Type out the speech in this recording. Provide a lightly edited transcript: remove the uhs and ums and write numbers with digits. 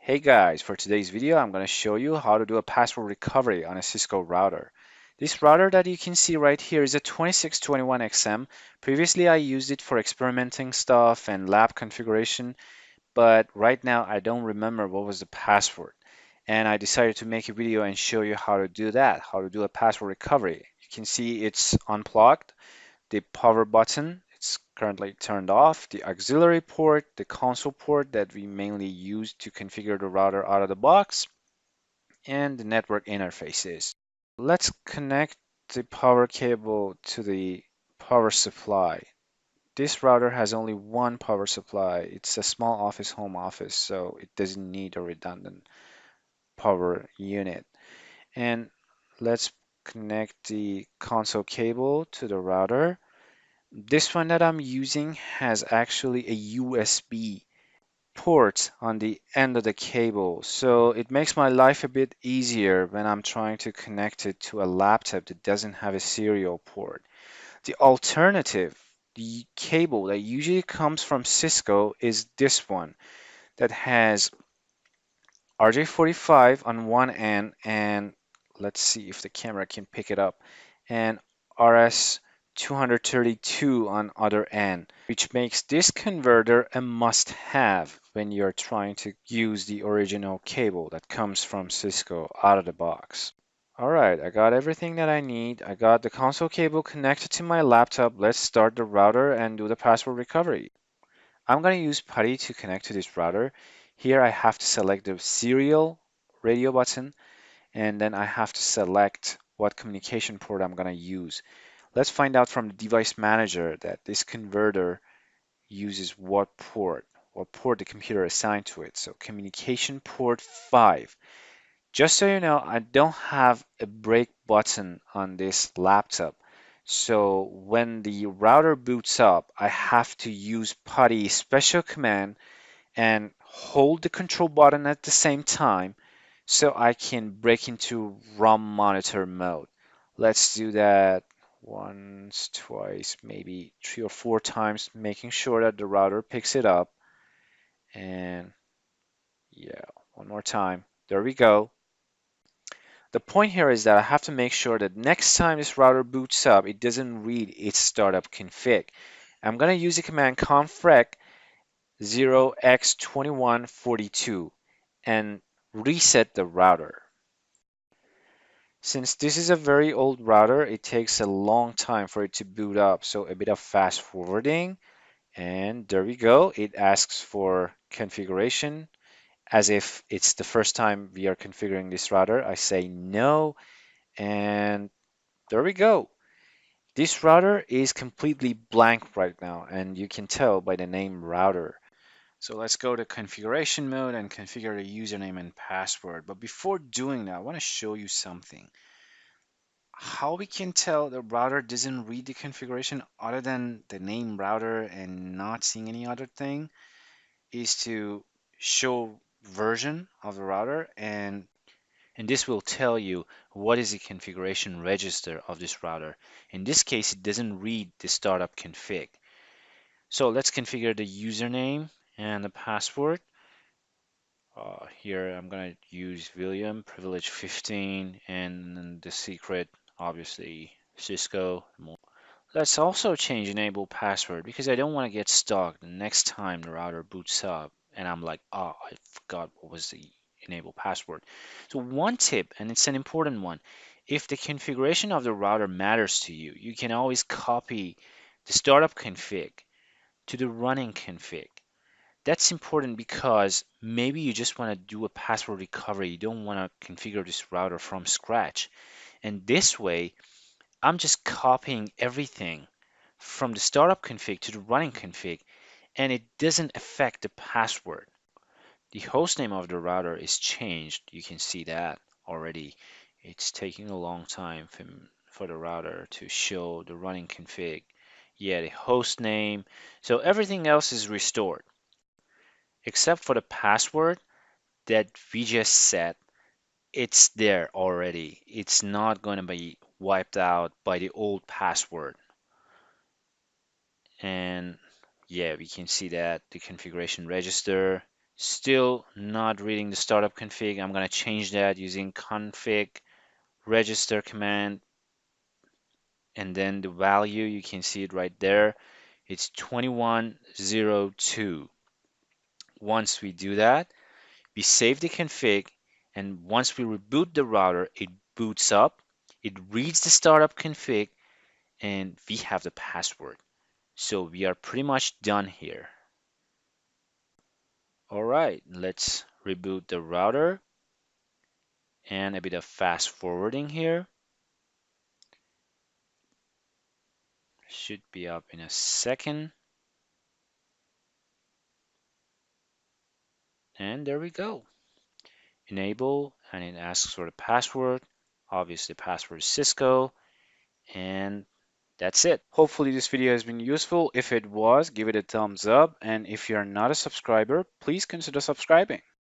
Hey guys, for today's video, I'm going to show you how to do a password recovery on a Cisco router. This router that you can see right here is a 2621XM. Previously, I used it for experimenting stuff and lab configuration, but right now I don't remember what was the password. And I decided to make a video and show you how to do that, how to do a password recovery. You can see it's unplugged. The power button, it's currently turned off, the auxiliary port, the console port that we mainly use to configure the router out of the box, and the network interfaces. Let's connect the power cable to the power supply. This router has only one power supply. It's a small office, home office, so it doesn't need a redundant power unit. And let's connect the console cable to the router. This one that I'm using has actually a USB port on the end of the cable, so it makes my life a bit easier when I'm trying to connect it to a laptop that doesn't have a serial port. The alternative, the cable that usually comes from Cisco, is this one that has RJ45 on one end, and let's see if the camera can pick it up, and RS232 on other end, which makes this converter a must-have when you're trying to use the original cable that comes from Cisco out of the box. All right, I got everything that I need. I got the console cable connected to my laptop. Let's start the router and do the password recovery. I'm going to use PuTTY to connect to this router. Here I have to select the serial radio button, and then I have to select what communication port I'm going to use. Let's find out from the device manager that this converter uses what port the computer assigned to it. So communication port 5. Just so you know, I don't have a break button on this laptop. So when the router boots up, I have to use PuTTY special command and hold the control button at the same time so I can break into ROM monitor mode. Let's do that once, twice, maybe 3 or 4 times, making sure that the router picks it up. And yeah, one more time. There we go. The point here is that I have to make sure that next time this router boots up, it doesn't read its startup config. I'm going to use the command config 0x2142 and reset the router. Since this is a very old router, it takes a long time for it to boot up, so a bit of fast forwarding, and there we go. It asks for configuration as if it's the first time we are configuring this router. I say no, and there we go. This router is completely blank right now, and you can tell by the name router. So let's go to configuration mode and configure the username and password. But before doing that, I want to show you something. How we can tell the router doesn't read the configuration other than the name router and not seeing any other thing is to show version of the router, and this will tell you what is the configuration register of this router. In this case, it doesn't read the startup config. So let's configure the username and the password. Here I'm going to use William, privilege 15, and the secret, obviously, Cisco. Let's also change enable password because I don't want to get stuck the next time the router boots up and I'm like, oh, I forgot what was the enable password. So one tip, and it's an important one, if the configuration of the router matters to you, you can always copy the startup config to the running config. That's important because maybe you just want to do a password recovery. You don't want to configure this router from scratch. And this way, I'm just copying everything from the startup config to the running config, and it doesn't affect the password. The hostname of the router is changed. You can see that already. It's taking a long time for the router to show the running config. Yeah, the host name. So everything else is restored except for the password that we just set. It's there already. It's not going to be wiped out by the old password. And yeah, we can see that the configuration register, Still not reading the startup config. I'm going to change that using config register command, and then the value, you can see it right there. It's 2102. Once we do that, we save the config, and once we reboot the router, it boots up, it reads the startup config, and we have the password. So we are pretty much done here. All right, let's reboot the router, and a bit of fast forwarding here. Should be up in a second. And there we go. Enable, and it asks for the password. Obviously, password is Cisco, and that's it. Hopefully this video has been useful. If it was, give it a thumbs up. And if you're not a subscriber, please consider subscribing.